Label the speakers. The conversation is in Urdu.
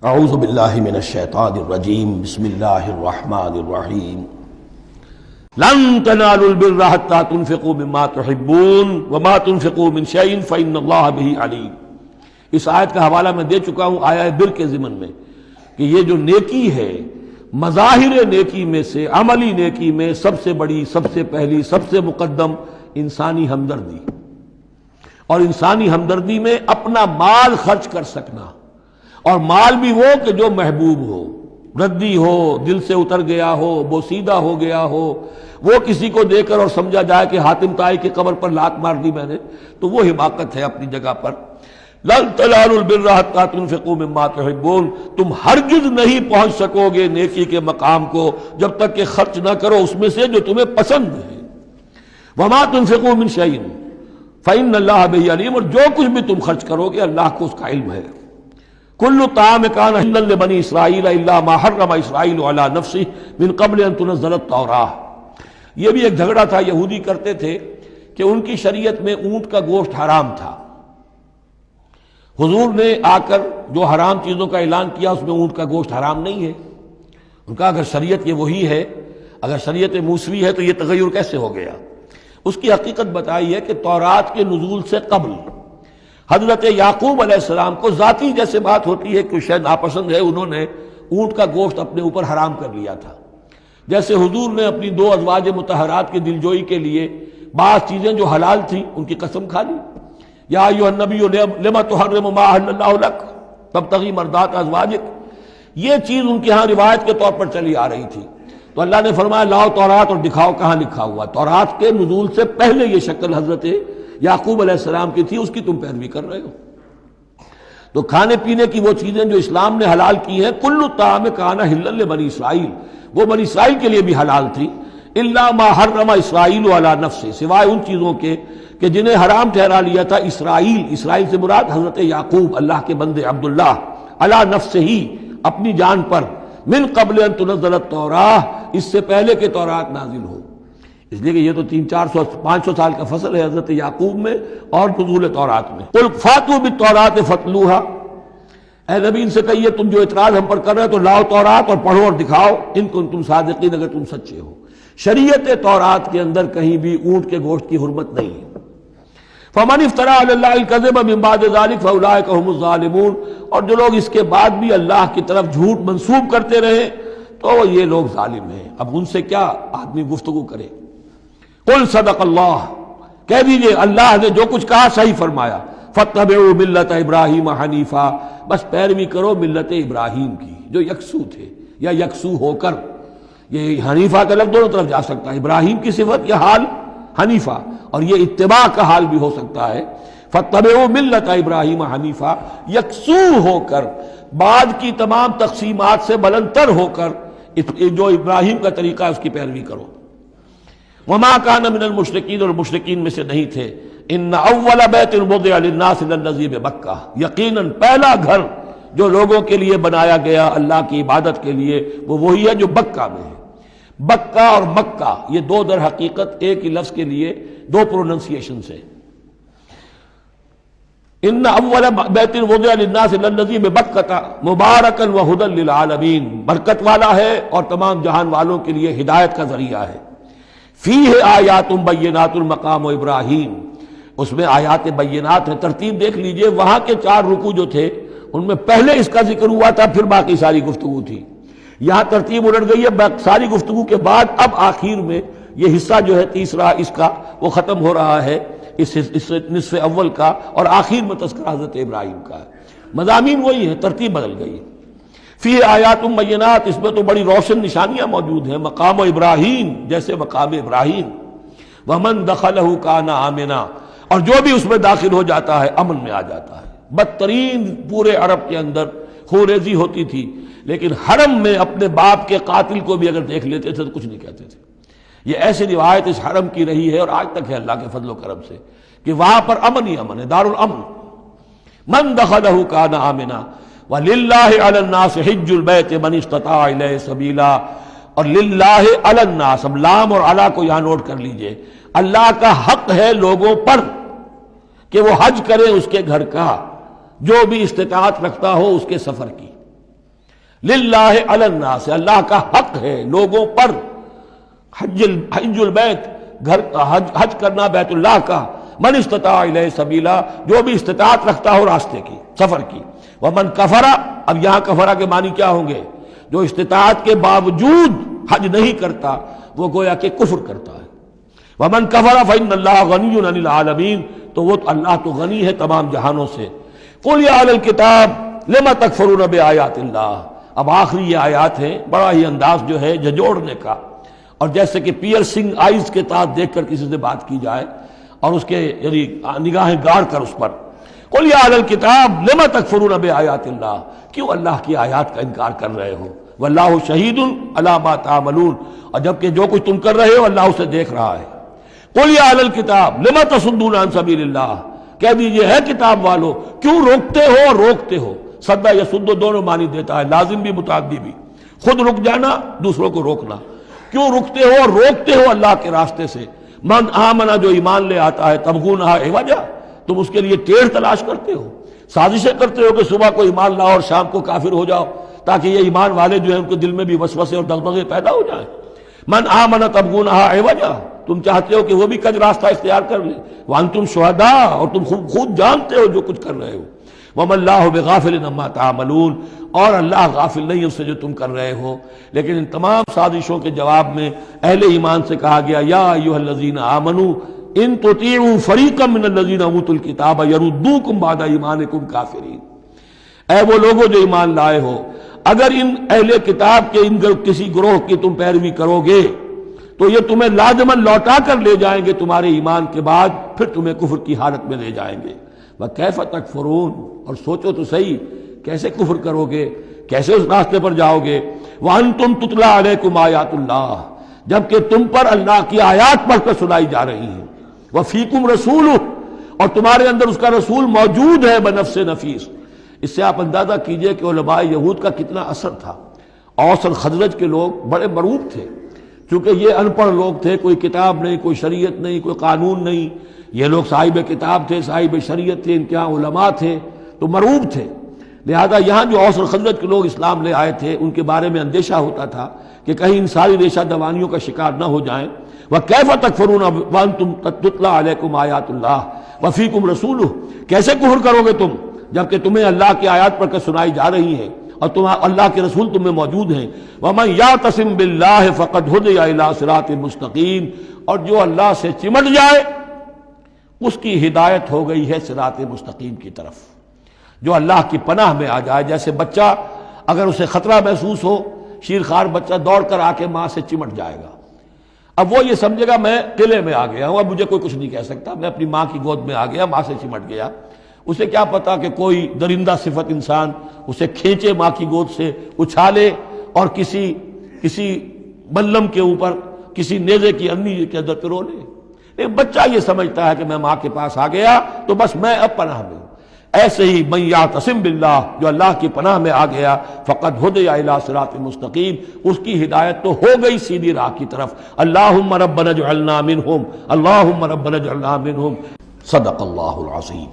Speaker 1: اعوذ باللہ من الشیطان الرجیم بسم اللہ الرحمن الرحیم لن تنالوا البر حتى تنفقوا مما تحبون وما تنفقوا من شيء فإن الله به علیم۔ اس آیت کا حوالہ میں دے چکا ہوں آیہ بر کے ضمن میں کہ یہ جو نیکی ہے مظاہر نیکی میں سے، عملی نیکی میں سب سے بڑی، سب سے پہلی، سب سے مقدم انسانی ہمدردی، اور انسانی ہمدردی میں اپنا مال خرچ کر سکنا، اور مال بھی وہ کہ جو محبوب ہو، ردی ہو، دل سے اتر گیا ہو، بوسیدہ ہو گیا ہو، وہ کسی کو دے کر اور سمجھا جائے کہ حاتم طائی کی قبر پر لات مار دی میں نے، تو وہ حماقت ہے اپنی جگہ پر۔ لن تنالوا البر حتى تنفقوا مما تحبون، تم ہرگز نہیں پہنچ سکو گے نیکی کے مقام کو جب تک کہ خرچ نہ کرو اس میں سے جو تمہیں پسند ہے۔ وما تنفقوا من شيء فإن الله به علیم، اور جو کچھ بھی تم خرچ کرو گے اللہ کو اس کا علم ہے۔ کل طعام کان حلا لبنی اسرائیل الا ما حرم اسرائیل علی نفسہ من قبل ان تنزل التوراۃ۔ یہ بھی ایک جھگڑا تھا، یہودی کرتے تھے کہ ان کی شریعت میں اونٹ کا گوشت حرام تھا۔ حضور نے آ کر جو حرام چیزوں کا اعلان کیا اس میں اونٹ کا گوشت حرام نہیں ہے۔ ان کا اگر شریعت یہ وہی ہے، اگر شریعت موسوی ہے تو یہ تغیر کیسے ہو گیا؟ اس کی حقیقت بتائی ہے کہ تورات کے نزول سے قبل حضرت یعقوب علیہ السلام کو ذاتی جیسے بات ہوتی ہے کہ شاید ناپسند ہے، انہوں نے اونٹ کا گوشت اپنے اوپر حرام کر لیا تھا۔ جیسے حضور نے اپنی دو ازواج مطہرات کی دلجوئی کے لیے بعض چیزیں جو حلال تھیں ان کی قسم کھا لی، یا ایھا النبی لما تحرم ما احل اللہ لک تبتغی مرضات ازواجک، یہ چیز ان کے ہاں روایت کے طور پر چلی آ رہی تھی۔ تو اللہ نے فرمایا لاؤ تورات اور دکھاؤ کہاں لکھا ہوا۔ تورات کے نزول سے پہلے یہ شکل حضرت یعقوب علیہ السلام کی تھی، اس کی تم پیروی کر رہے ہو۔ تو کھانے پینے کی وہ چیزیں جو اسلام نے حلال کی ہیں، کل طعام کان حلا لبنی اسرائیل، وہ بنی اسرائیل کے لیے بھی حلال تھی، الا ما حرم اسرائیل علی نفسہ، سوائے ان چیزوں کے کہ جنہیں حرام ٹھہرا لیا تھا اسرائیل، اسرائیل سے مراد حضرت یعقوب اللہ کے بندے عبداللہ، علی نفسہ ہی، اپنی جان پر، من قبل ان تنزل التوراۃ، اس سے پہلے کہ تورات نازل ہو۔ اس لیے کہ یہ تو 300-400-500 سال کا فصل ہے حضرت یعقوب میں اور نزول تورات میں۔ قل فاتوا بالتوراۃ فاتلوها، اے نبی ان سے کہیے تم جو اعتراض ہم پر کر رہے ہو تو لاؤ تورات اور پڑھو اور دکھاؤ، ان کنتم صادقین، اگر تم سچے ہو۔ شریعت تورات کے اندر کہیں بھی اونٹ کے گوشت کی حرمت نہیں ہے۔ فمن افترى على الله الكذب من بعد ذلك فاولئك هم الظالمون، اور جو لوگ اس کے بعد بھی اللہ کی طرف جھوٹ منسوب کرتے رہے تو یہ لوگ ظالم ہیں۔ اب ان سے کیا آدمی گفتگو کرے؟ قل صدق اللہ، کہہ دیجئے اللہ نے جو کچھ کہا صحیح فرمایا۔ فاتبعوا ملت ابراہیم حنیفا، بس پیروی کرو ملت ابراہیم کی جو یکسو تھے، یا یکسو ہو کر، یہ حنیفہ کا لفظ دونوں طرف جا سکتا ہے، ابراہیم کی صفت یا حال حنیفہ، اور یہ اتباع کا حال بھی ہو سکتا ہے۔ فاتبعوا ملت ابراہیم حنیفہ، یکسو ہو کر، بعد کی تمام تقسیمات سے بلندتر ہو کر جو ابراہیم کا طریقہ ہے اس کی پیروی کرو۔ وما کان من المشرکین، اور مشرکین میں سے نہیں تھے۔ ان اول بیت وضع للناس للذی بمکہ، یقیناً پہلا گھر جو لوگوں کے لیے بنایا گیا اللہ کی عبادت کے لیے وہ وہی ہے جو بکہ میں ہے۔ بکہ اور مکہ یہ دو در حقیقت ایک ہی لفظ کے لیے دو پروننسیشن سے۔ ان اول بیت وضع للناس للذی ببکہ مبارکا وہدی للعالمین، برکت والا ہے اور تمام جہان والوں کے لیے ہدایت کا ذریعہ ہے۔ فیہ آیات بینات المقام و ابراہیم، اس میں آیات بینات ہیں۔ ترتیب دیکھ لیجئے، وہاں کے 4 رکوع جو تھے ان میں پہلے اس کا ذکر ہوا تھا، پھر باقی ساری گفتگو تھی۔ یہاں ترتیب الٹ گئی ہے، ساری گفتگو کے بعد اب آخر میں یہ حصہ جو ہے تیسرا اس کا وہ ختم ہو رہا ہے، اس نصف اول کا، اور آخر میں تذکرہ حضرت ابراہیم کا ہے۔ مضامین وہی ہیں، ترتیب بدل گئی ہے۔ فی آیات بینات، اس میں تو بڑی روشن نشانیاں موجود ہیں، مقام ابراہیم جیسے مقام ابراہیم۔ ومن دخلہ کان آمنا، اور جو بھی اس میں داخل ہو جاتا ہے امن میں آ جاتا ہے۔ بدترین پورے عرب کے اندر خوریزی ہوتی تھی، لیکن حرم میں اپنے باپ کے قاتل کو بھی اگر دیکھ لیتے تھے تو کچھ نہیں کہتے تھے۔ یہ ایسی روایت اس حرم کی رہی ہے اور آج تک ہے اللہ کے فضل و کرم سے کہ وہاں پر امن ہی امن ہے، دار الامن۔ من دخلہ کان آمنا وَلِلَّهِ عَلَى النَّاسِ حِجُّ الْبَيْتِ مَنِ اسْتَطَاعَ إِلَيْهِ سَبِيلًا، اور للہ علی الناس، اب لام اور علی کو یہاں نوٹ کر لیجئے، اللہ کا حق ہے لوگوں پر کہ وہ حج کرے اس کے گھر کا، جو بھی استطاعت رکھتا ہو اس کے سفر کی۔ للہ علی الناس، اللہ کا حق ہے لوگوں پر، حج البیت، گھر کا حج کرنا بیت اللہ کا، من استطاع الیہ سبیلا، جو بھی استطاعت رکھتا ہو راستے کی، سفر کی، ومن کفر، اب یہاں کفرہ کے معنی کیا ہوں گے؟ جو استطاعت کے باوجود حج نہیں کرتا وہ گویا کہ کفر کرتا ہے۔ ومن کفر فإن اللہ غنی عن العالمین، تو وہ اللہ تو غنی ہے تمام جہانوں سے۔ قل یا اہل الکتاب لم تکفرون بآیات اللہ، اب آخری یہ آیات ہیں، بڑا ہی انداز جو ہے جھنجھوڑنے کا، اور جیسے کہ پیئرسنگ آئیز کے ساتھ دیکھ کر کسی سے بات کی جائے اور اس کے یعنی نگاہیں گاڑ کر اس پر، قل یا اہل الکتاب لم تکفرون بآیات اللہ، کیوں اللہ کی آیات کا انکار کر رہے ہو؟ واللہ شہید علی ما تعملون، اور جبکہ جو کچھ تم کر رہے ہو اللہ اسے دیکھ رہا ہے۔ قل یا اہل الکتاب لم تصدون عن سبیل اللہ، کہہ دیجئے ہے کتاب والو کیوں روکتے ہو اور روکتے ہو؟ صدا یا سدو دونوں معنی دیتا ہے، لازم بھی متعدی بھی، خود رک جانا، دوسروں کو روکنا۔ کیوں رکتے ہو اور روکتے ہو اللہ کے راستے سے؟ من آمنا، جو ایمان لے آتا ہے، تبغونہا عوجا، تم اس کے لیے ٹیڑھ تلاش کرتے ہو، سازشیں کرتے ہو کہ صبح کو ایمان لاؤ اور شام کو کافر ہو جاؤ، تاکہ یہ ایمان والے جو ہیں ان کے دل میں بھی وسوسے اور دغدغے پیدا ہو جائیں۔ من آمن تبغونہا عوجا، تم چاہتے ہو کہ وہ بھی کج راستہ اختیار کر لے، وانتم شہداء، اور تم خود جانتے ہو جو کچھ کر رہے ہو۔ وما اللہ بغافل عما تعملون، اور اللہ غافل نہیں اس سے جو تم کر رہے ہو۔ لیکن ان تمام سازشوں کے جواب میں اہل ایمان سے کہا گیا یا ایھا الذین آمنوا ان تطیعوا فریقا من الذین اوتوا الکتاب یردوکم بعد ایمانکم کافرین، اے وہ لوگوں جو ایمان لائے ہو، اگر ان اہل کتاب کے ان کسی گروہ کی تم پیروی کرو گے تو یہ تمہیں لازماً لوٹا کر لے جائیں گے تمہارے ایمان کے بعد، پھر تمہیں کفر کی حالت میں لے جائیں گے۔ وَكَيْفَ تَكْفُرُونَ، اور سوچو تو صحیح کیسے کفر کرو گے، کیسے اس راستے پر جاؤ گے۔ وَأَنْتُمْ تُتْلَىٰ عَلَيْكُمْ آیَاتُ اللَّهِ، جبکہ تم پر اللہ کی آیات پڑھ کر سنائی جا رہی ہیں۔ وَفِيكُمْ رَسُولُهُ، اور تمہارے اندر اس کا رسول موجود ہے بنفس نفیس۔ اس سے آپ اندازہ کیجئے کہ علماء یہود کا کتنا اثر تھا۔ اوس اور خزرج کے لوگ بڑے مرعوب تھے، چونکہ یہ ان پڑھ لوگ تھے، کوئی کتاب نہیں، کوئی شریعت نہیں، کوئی قانون نہیں۔ یہ لوگ صاحب کتاب تھے، صاحب شریعت تھے، ان کے یہاں علماء تھے، تو مرعوب تھے۔ لہذا یہاں جو اوس اور خزرج کے لوگ اسلام لے آئے تھے ان کے بارے میں اندیشہ ہوتا تھا کہ کہیں ان ساری ریشہ دوانیوں کا شکار نہ ہو جائیں۔ وَكَيْفَ تَكْفُرُونَ وَأَنْتُمْ تُتْلَىٰ عَلَيْكُمْ آیَاتُ اللَّهِ وَفِيكُمْ رَسُولُهُ، کیسے کفر کرو گے تم جبکہ تمہیں اللہ کی آیات پڑھ کر سنائی جا رہی ہیں اور اللہ کے رسول تم میں موجود ہیں۔ وَمَن يَعْتَصِم بِاللَّهِ فَقَدْ هُدِيَ إِلَىٰ صِرَاطٍ مُسْتَقِيمٍ، اور جو اللہ سے چمٹ جائے اس کی ہدایت ہو گئی ہے صراط مستقیم کی طرف۔ جو اللہ کی پناہ میں آ جائے، جیسے بچہ اگر اسے خطرہ محسوس ہو، شیرخوار بچہ دوڑ کر آ کے ماں سے چمٹ جائے گا، اب وہ یہ سمجھے گا میں قلعے میں آ گیا ہوں، اب مجھے کوئی کچھ نہیں کہہ سکتا، میں اپنی ماں کی گود میں آ گیا، ماں سے چمٹ گیا۔ اسے کیا پتا کہ کوئی درندہ صفت انسان اسے کھینچے ماں کی گود سے، اچھالے اور کسی بلم کے اوپر کسی نیزے کی انی کے اندر پرو لے۔ ایک بچہ یہ سمجھتا ہے کہ میں ماں کے پاس آ گیا تو بس میں اب پناہ میں ہوں۔ ایسے ہی من یعتصم باللہ، جو اللہ کی پناہ میں آ گیا، فقد ہدی الی صراط مستقیم، اس کی ہدایت تو ہو گئی سیدھی راہ کی طرف۔ اللہم ربنا اجعلنا منہم، اللہم ربنا اجعلنا منہم۔ صدق اللہ العظیم۔